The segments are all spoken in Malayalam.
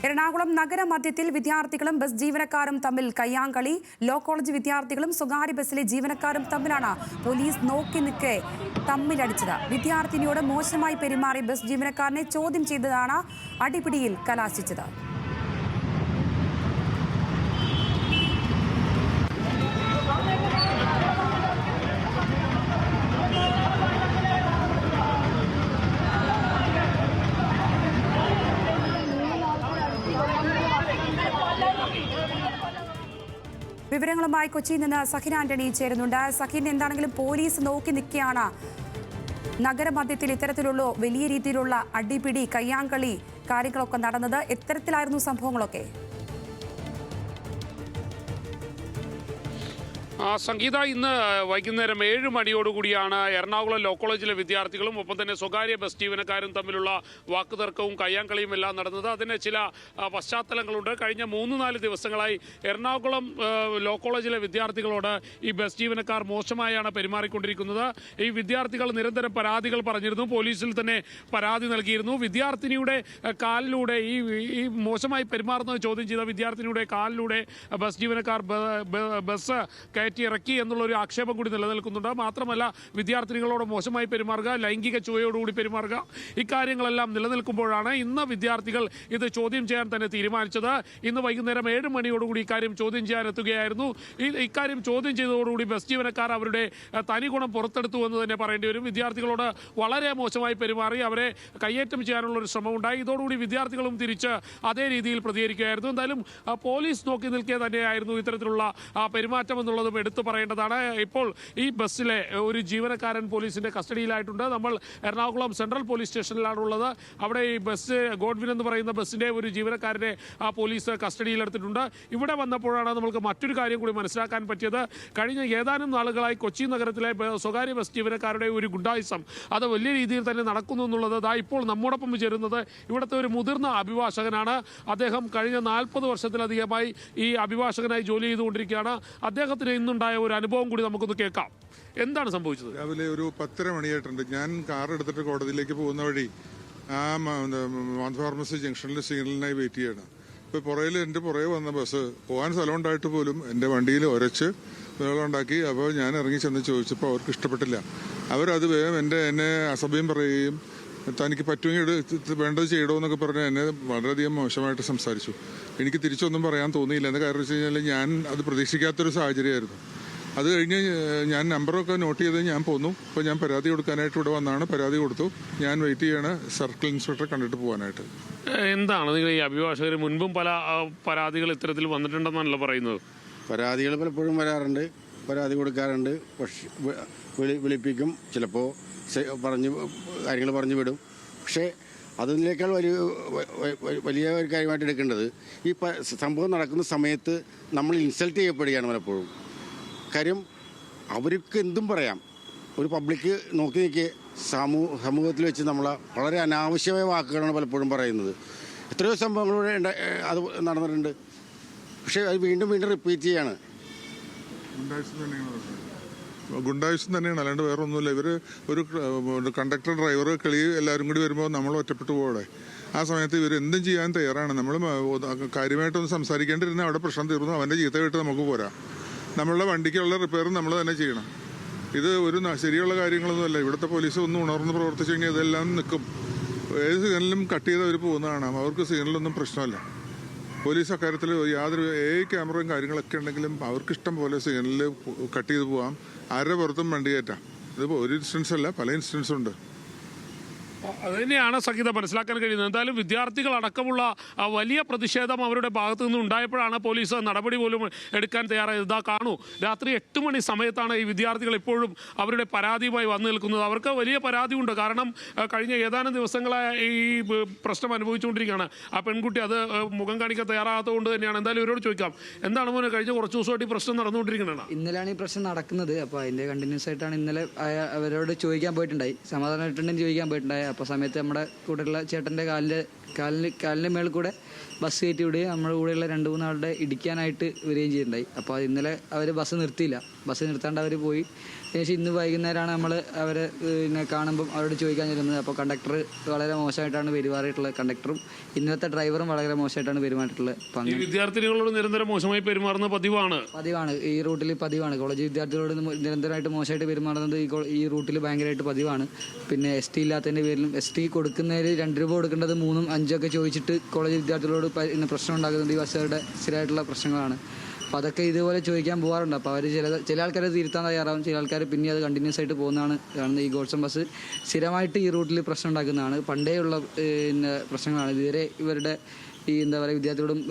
എറണാകുളം നഗരമധ്യത്തിൽ വിദ്യാർത്ഥികളും ബസ് ജീവനക്കാരും തമ്മിൽ കയ്യാങ്കളി. ലോ കോളേജ് വിദ്യാർത്ഥികളും സ്വകാര്യ ബസ്സിലെ ജീവനക്കാരും തമ്മിലാണ് പോലീസ് നോക്കി നിൽക്കെ തമ്മിലടിച്ചത്. വിദ്യാർത്ഥിനിയോട് മോശമായി പെരുമാറി ബസ് ജീവനക്കാരനെ ചോദ്യം ചെയ്തതാണ് അടിപിടിയിൽ കലാശിച്ചത്. വിവരങ്ങളുമായി കൊച്ചിയിൽ നിന്ന് സഹിൻ ആന്റണി ചേരുന്നുണ്ട്. സഹിൻ, എന്താണെങ്കിലും പോലീസ് നോക്കി നിൽക്കുകയാണ്. നഗരമധ്യത്തിൽ ഇത്തരത്തിലുള്ള വലിയ രീതിയിലുള്ള അടിപിടി, കയ്യാങ്കളി കാര്യങ്ങളൊക്കെ നടന്നത്. എത്തരത്തിലായിരുന്നു സംഭവങ്ങളൊക്കെ? സംഗീത, ഇന്ന് വൈകുന്നേരം 7 മണിയോടുകൂടിയാണ് എറണാകുളം ലോ കോളേജിലെ വിദ്യാർത്ഥികളും ഒപ്പം തന്നെ സ്വകാര്യ ബസ് ജീവനക്കാരും തമ്മിലുള്ള വാക്കുതർക്കവും കയ്യാങ്കളിയും എല്ലാം നടന്നത്. അതിന് ചില പശ്ചാത്തലങ്ങളുണ്ട്. കഴിഞ്ഞ 3-4 ദിവസങ്ങളായി എറണാകുളം ലോ കോളേജിലെ വിദ്യാർത്ഥികളോട് ഈ ബസ് ജീവനക്കാർ മോശമായാണ് പെരുമാറിക്കൊണ്ടിരിക്കുന്നത്. ഈ വിദ്യാർത്ഥികൾ നിരന്തരം പരാതികൾ പറഞ്ഞിരുന്നു, പോലീസിൽ തന്നെ പരാതി നൽകിയിരുന്നു. വിദ്യാർത്ഥിനിയുടെ കാലിലൂടെ ഈ മോശമായി പെരുമാറുന്നത് ചോദ്യം ചെയ്ത വിദ്യാർത്ഥിനിയുടെ കാലിലൂടെ ബസ് ജീവനക്കാർ ബസ് ഇറക്കി എന്നുള്ളൊരു ആക്ഷേപം കൂടി നിലനിൽക്കുന്നുണ്ട്. മാത്രമല്ല, വിദ്യാർത്ഥിനികളോട് മോശമായി പെരുമാറുക, ലൈംഗിക ചുവയോടുകൂടി പെരുമാറുക, ഇക്കാര്യങ്ങളെല്ലാം നിലനിൽക്കുമ്പോഴാണ് ഇന്ന് വിദ്യാർത്ഥികൾ ഇത് ചോദ്യം ചെയ്യാൻ തന്നെ തീരുമാനിച്ചത്. ഇന്ന് വൈകുന്നേരം 7 മണിയോടുകൂടി ഇക്കാര്യം ചോദ്യം ചെയ്യാൻ എത്തുകയായിരുന്നു. ഇക്കാര്യം ചോദ്യം ചെയ്തതോടുകൂടി ബസ് ജീവനക്കാർ അവരുടെ തനി ഗുണം പുറത്തെടുത്തു എന്ന് തന്നെ പറയേണ്ടി വരും. വിദ്യാർത്ഥികളോട് വളരെ മോശമായി പെരുമാറി അവരെ കയ്യേറ്റം ചെയ്യാനുള്ളൊരു ശ്രമമുണ്ടായി. ഇതോടുകൂടി വിദ്യാർത്ഥികളും തിരിച്ച് അതേ രീതിയിൽ പ്രതികരിക്കുകയായിരുന്നു. എന്തായാലും പോലീസ് നോക്കി നിൽക്കെ തന്നെയായിരുന്നു ഇത്തരത്തിലുള്ള പെരുമാറ്റം എന്നുള്ളതും എടുത്തു പറയേണ്ടതാണ്. ഇപ്പോൾ ഈ ബസ്സിലെ ഒരു ജീവനക്കാരൻ പോലീസിന്റെ കസ്റ്റഡിയിലായിട്ടുണ്ട്. നമ്മൾ എറണാകുളം സെൻട്രൽ പോലീസ് സ്റ്റേഷനിലാണുള്ളത്. അവിടെ ഈ ബസ് ഗോഡ്വിൻ എന്ന് പറയുന്ന ബസ്സിന്റെ ഒരു ജീവനക്കാരനെ പോലീസ് കസ്റ്റഡിയിലെടുത്തിട്ടുണ്ട്. ഇവിടെ വന്നപ്പോഴാണ് നമുക്ക് മറ്റൊരു കാര്യം കൂടി മനസ്സിലാക്കാൻ പറ്റിയത്. കഴിഞ്ഞ ഏതാനും നാളുകളായി കൊച്ചി നഗരത്തിലെ സ്വകാര്യ ബസ് ജീവനക്കാരുടെ ഒരു ഗുണ്ടായിസം അത് വലിയ രീതിയിൽ തന്നെ നടക്കുന്നു എന്നുള്ളത് ഇപ്പോൾ നമ്മോടൊപ്പം ചേരുന്നത് ഇവിടുത്തെ ഒരു മുതിർന്ന അഭിഭാഷകനാണ്. അദ്ദേഹം കഴിഞ്ഞ 40 വർഷത്തിലധികമായി ഈ അഭിഭാഷകനായി ജോലി ചെയ്തുകൊണ്ടിരിക്കുകയാണ്. അദ്ദേഹത്തിന് ഇന്നുണ്ടായ ഒരു അനുഭവം കൂടി നമുക്കൊന്ന് കേൾക്കാം. എന്താണ് സംഭവിച്ചത്? രാവിലെ ഒരു 10:30 മണിയായിട്ടുണ്ട്. ഞാൻ കാർ എടുത്തിട്ട് കോടതിയിലേക്ക് പോകുന്ന വഴി ഫാർമസി ജംഗ്ഷനിൽ സിഗ്നലിനായി വെയിറ്റ് ചെയ്യണം. ഇപ്പോൾ എൻ്റെ പുറകെ വന്ന ബസ് പോകാൻ സ്ഥലം ഉണ്ടായിട്ട് പോലും എൻ്റെ വണ്ടിയിൽ ഉരച്ച് വെള്ളമുണ്ടാക്കി. അപ്പോൾ ഞാൻ ഇറങ്ങി ചെന്ന് ചോദിച്ചപ്പോൾ അവർക്ക് ഇഷ്ടപ്പെട്ടില്ല. അവരത് വേഗം എന്നെ അസഭ്യം പറയുകയും തനിക്ക് പറ്റുമെങ്കിൽ വേണ്ടത് ചെയ്യണോ എന്നൊക്കെ പറഞ്ഞ് എന്നെ വളരെയധികം മോശമായിട്ട് സംസാരിച്ചു. എനിക്ക് തിരിച്ചൊന്നും പറയാൻ തോന്നിയില്ല. എന്ന് കാരണം വെച്ച് കഴിഞ്ഞാൽ ഞാൻ അത് പ്രതീക്ഷിക്കാത്തൊരു സാഹചര്യമായിരുന്നു. അത് കഴിഞ്ഞ് ഞാൻ നമ്പറൊക്കെ നോട്ട് ചെയ്ത് ഞാൻ പോന്നു. ഇപ്പോൾ ഞാൻ പരാതി കൊടുക്കാനായിട്ട് ഇവിടെ വന്നാണ്. പരാതി കൊടുത്തു. ഞാൻ വെയിറ്റ് ചെയ്യാണ് സർക്കിൾ ഇൻസ്പെക്ടറെ കണ്ടിട്ട് പോകാനായിട്ട്. എന്താണ് നിങ്ങൾ ഈ അഭിഭാഷകർ മുൻപും പല പരാതികൾ ഇത്തരത്തിൽ വന്നിട്ടുണ്ടെന്നാണല്ലോ പറയുന്നത്? പരാതികൾ പലപ്പോഴും വരാറുണ്ട്, പരാതി കൊടുക്കാറുണ്ട്. പക്ഷേ വിളിപ്പിക്കും, ചിലപ്പോൾ കാര്യങ്ങൾ പറഞ്ഞു വിടും. പക്ഷേ അതിനേക്കാൾ വലിയ ഒരു കാര്യമായിട്ട് എടുക്കേണ്ടത് ഈ സംഭവം നടക്കുന്ന സമയത്ത് നമ്മൾ ഇൻസൾട്ട് ചെയ്യപ്പെടുകയാണ് പലപ്പോഴും. കാര്യം അവർക്ക് എന്തും പറയാം. ഒരു പബ്ലിക് നോക്കി നിൽക്കെ സമൂഹത്തിൽ വെച്ച് നമ്മൾ വളരെ അനാവശ്യമായ വാക്കുകളാണ് പലപ്പോഴും പറയുന്നത്. എത്രയോ സംഭവങ്ങളിലൂടെ അത് നടന്നിട്ടുണ്ട്. പക്ഷേ അത് വീണ്ടും വീണ്ടും റിപ്പീറ്റ് ചെയ്യാണ്. ഗുണ്ടായുസം തന്നെയാണ്, അല്ലാണ്ട് വേറെ ഒന്നുമില്ല. ഇവർ ഒരു കണ്ടക്ടർ, ഡ്രൈവർ, കളി എല്ലാവരും കൂടി വരുമ്പോൾ നമ്മൾ ഒറ്റപ്പെട്ടു പോകടെ. ആ സമയത്ത് ഇവർ എന്തും ചെയ്യാൻ തയ്യാറാണ്. നമ്മൾ കാര്യമായിട്ടൊന്ന് സംസാരിക്കേണ്ടിരുന്ന അവിടെ പ്രശ്നം തീർന്നു. അവൻ്റെ ചീത്ത കേട്ട് നമുക്ക് പോരാ. നമ്മളുടെ വണ്ടിക്കുള്ള റിപ്പയർ നമ്മൾ തന്നെ ചെയ്യണം. ഇത് ഒരു ശരിയുള്ള കാര്യങ്ങളൊന്നുമല്ല. ഇവിടുത്തെ പോലീസ് ഒന്ന് ഉണർന്ന് പ്രവർത്തിച്ചു കഴിഞ്ഞാൽ ഇതെല്ലാം നിൽക്കും. ഏത് സിഗ്നലിലും കട്ട് ചെയ്ത് അവർ പോകുന്നതാണ്. അവർക്ക് സിഗ്നലൊന്നും പ്രശ്നമല്ല. പോലീസ് അക്കാര്യത്തിൽ യാതൊരു ക്യാമറയും കാര്യങ്ങളൊക്കെ ഉണ്ടെങ്കിലും അവർക്ക് ഇഷ്ടം പോലെ സിഗ്നലിൽ കട്ട് ചെയ്ത് പോകാം. ആരുടെ പുറത്തും വണ്ടി കയറ്റാം. ഇത് ഒരു ഇൻസിഡൻസ് അല്ല, പല ഇൻസിഡൻസും ഉണ്ട്. അത് തന്നെയാണ് സംഗീത മനസ്സിലാക്കാൻ കഴിയുന്നത്. എന്തായാലും വിദ്യാർത്ഥികൾ അടക്കമുള്ള വലിയ പ്രതിഷേധം അവരുടെ ഭാഗത്തു നിന്ന് ഉണ്ടായപ്പോഴാണ് പോലീസ് നടപടി പോലും എടുക്കാൻ തയ്യാറായത്. ഇതാ കാണൂ, രാത്രി 8 മണി സമയത്താണ് ഈ വിദ്യാർത്ഥികൾ ഇപ്പോഴും അവരുടെ പരാതിയുമായി വന്നു നിൽക്കുന്നത്. അവർക്ക് വലിയ പരാതിയുണ്ട്. കാരണം കഴിഞ്ഞ ഏതാനും ദിവസങ്ങളായി ഈ പ്രശ്നം അനുഭവിച്ചുകൊണ്ടിരിക്കുകയാണ്. ആ പെൺകുട്ടി അത് മുഖം കാണിക്കാൻ തയ്യാറാകാത്തതുകൊണ്ട് തന്നെയാണ്. എന്തായാലും ഇവരോട് ചോദിക്കാം, എന്താണ് മോനെ കഴിഞ്ഞ കുറച്ച് ദിവസമായിട്ട് ഈ പ്രശ്നം നടന്നുകൊണ്ടിരിക്കുന്നതാണ്? ഇന്നലെയാണ് ഈ പ്രശ്നം നടക്കുന്നത്. അപ്പോൾ അതിൻ്റെ കണ്ടിന്യൂസ് ആയിട്ടാണ് ഇന്നലെ അവരോട് ചോദിക്കാൻ പോയിട്ടുണ്ടായി, സമാധാനമായിട്ടുണ്ടെങ്കിൽ ചോദിക്കാൻ പോയിട്ടുണ്ടായി. അപ്പോൾ സമയത്ത് നമ്മുടെ കൂടെയുള്ള ചേട്ടൻ്റെ കാലിൻ്റെ മേളിൽ കൂടെ ബസ് കയറ്റി വിടുകയും നമ്മുടെ കൂടെയുള്ള 2-3 ആളുടെ ഇടിക്കാനായിട്ട് വരികയും ചെയ്തിട്ടുണ്ടായി. അപ്പോൾ ഇന്നലെ അവർ ബസ് നിർത്തിയില്ല. ബസ് നിർത്താണ്ട് അവർ പോയി ഏകദേശം ഇന്ന് വൈകുന്നേരമാണ് നമ്മൾ അവരെ പിന്നെ കാണുമ്പം അവരോട് ചോദിക്കാൻ ചെല്ലുന്നത്. അപ്പോൾ കണ്ടക്ടർ വളരെ മോശമായിട്ടാണ് പെരുമാറിയിട്ടുള്ളത്. കണ്ടക്ടറും ഇന്നത്തെ ഡ്രൈവറും വളരെ മോശമായിട്ടാണ് പെരുമാറിയിട്ടുള്ളത്. അപ്പം ഈ വിദ്യാർത്ഥിനികളോട് നിരന്തരം മോശമായി പെരുമാറുന്ന പതിവാണ്. ഈ റൂട്ടിൽ പതിവാണ്. കോളേജ് വിദ്യാർത്ഥികളോട് നിരന്തരമായിട്ട് മോശമായിട്ട് പെരുമാറുന്നത് ഈ റൂട്ടിൽ ഭയങ്കരമായിട്ട് പതിവാണ്. പിന്നെ ST ഇല്ലാത്തതിൻ്റെ പേരിലും ST കൊടുക്കുന്നതിൽ 2 രൂപ കൊടുക്കേണ്ടത് 3ഉം 5ഉം ഒക്കെ ചോദിച്ചിട്ട് കോളേജ് വിദ്യാർത്ഥികളോട് പ്രശ്നം ഉണ്ടാകുന്നത് ഈ ബസ്സുകളുടെ സ്ഥിരമായിട്ടുള്ള പ്രശ്നങ്ങളാണ്. അപ്പോൾ അതൊക്കെ ഇതുപോലെ ചോദിക്കാൻ പോകാറുണ്ട്. അപ്പോൾ അവർ ചില ആൾക്കാരെ തിരുത്താൻ തയ്യാറാവും, ചില ആൾക്കാർ പിന്നെ അത് കണ്ടിന്യൂസ് ആയിട്ട് പോകുന്നതാണ് കാണുന്നത്. ഈ ഗോഡ്സം ബസ് സ്ഥിരമായിട്ട് ഈ റൂട്ടിൽ പ്രശ്നം ഉണ്ടാക്കുന്നതാണ്. പണ്ടേയുള്ള പ്രശ്നങ്ങളാണ്. ഇതുവരെ ഇവരുടെ ഈ വിദ്യാർത്ഥികളോടും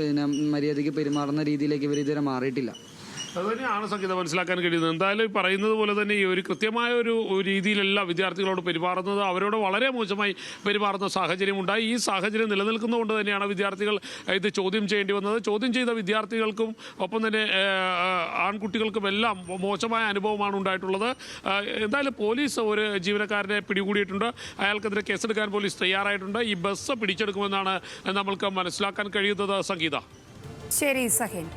മര്യാദയ്ക്ക് പെരുമാറുന്ന രീതിയിലേക്ക് ഇവർ ഇതുവരെ മാറിയിട്ടില്ല. അതുതന്നെയാണ് സംഗീത മനസ്സിലാക്കാൻ കഴിയുന്നത്. എന്തായാലും പറയുന്നത് പോലെ തന്നെ ഈ ഒരു കൃത്യമായ ഒരു രീതിയിലല്ല വിദ്യാർത്ഥികളോട് പെരുമാറുന്നത്. അവരോട് വളരെ മോശമായി പെരുമാറുന്ന സാഹചര്യം ഉണ്ടായി. ഈ സാഹചര്യം നിലനിൽക്കുന്നതുകൊണ്ട് തന്നെയാണ് വിദ്യാർത്ഥികൾ ഇത് ചോദ്യം ചെയ്യേണ്ടി വന്നത്. ചോദ്യം ചെയ്ത വിദ്യാർത്ഥികൾക്കും ഒപ്പം തന്നെ ആൺകുട്ടികൾക്കും എല്ലാം മോശമായ അനുഭവമാണ് ഉണ്ടായിട്ടുള്ളത്. എന്തായാലും പോലീസ് ഒരു ജീവനക്കാരനെ പിടികൂടിയിട്ടുണ്ട്. അയാൾക്കെതിരെ കേസെടുക്കാൻ പോലീസ് തയ്യാറായിട്ടുണ്ട്. ഈ ബസ് പിടിച്ചെടുക്കുമെന്നാണ് നമ്മൾക്ക് മനസ്സിലാക്കാൻ കഴിയുന്നത്. സംഗീത. ശരി സഹേൻ.